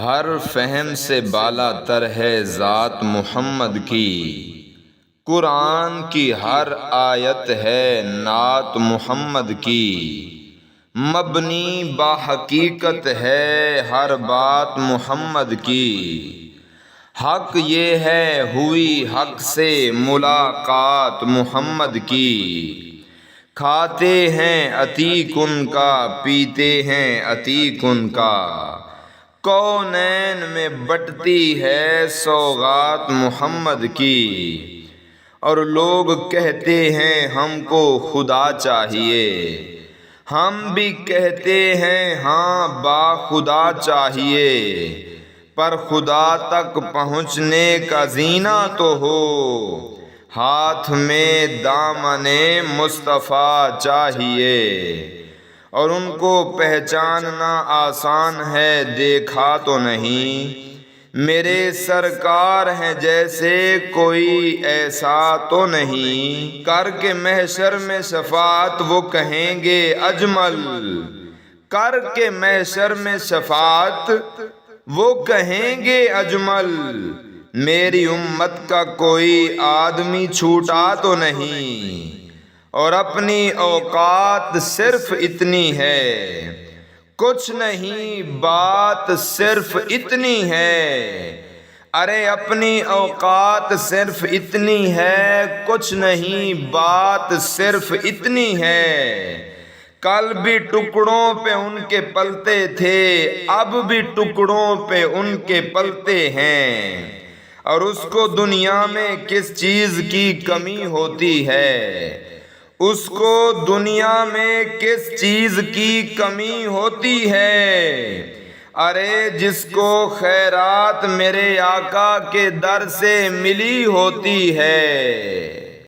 ہر فہم سے بالا تر ہے ذات محمد کی، قرآن کی ہر آیت ہے نعت محمد کی، مبنی باحقیقت ہے ہر بات محمد کی۔ حق یہ ہے ہوئی حق سے ملاقات محمد کی، کھاتے ہیں عتیق ان کا پیتے ہیں عتیق ان کا، کونین میں بٹتی ہے سوغات محمد کی۔ اور لوگ کہتے ہیں ہم کو خدا چاہیے، ہم بھی کہتے ہیں ہاں با خدا چاہیے، پر خدا تک پہنچنے کا زینہ تو ہو، ہاتھ میں دامن مصطفیٰ چاہیے۔ اور ان کو پہچاننا آسان ہے دیکھا تو نہیں، میرے سرکار ہیں جیسے کوئی ایسا تو نہیں، کر کے محشر میں شفاعت وہ کہیں گے اجمل، کر کے محشر میں شفاعت وہ کہیں گے اجمل، میری امت کا کوئی آدمی چھوٹا تو نہیں، اور اپنی اوقات صرف اتنی ہے، کچھ نہیں بات صرف اتنی ہے، ارے اپنی اوقات صرف اتنی ہے، کچھ نہیں بات صرف اتنی ہے۔ کل بھی ٹکڑوں پہ ان کے پلتے تھے، اب بھی ٹکڑوں پہ ان کے پلتے ہیں، اور اس کو دنیا میں کس چیز کی کمی ہوتی ہے، اس کو دنیا میں کس چیز کی کمی ہوتی ہے، ارے جس کو خیرات میرے آقا کے در سے ملی ہوتی ہے۔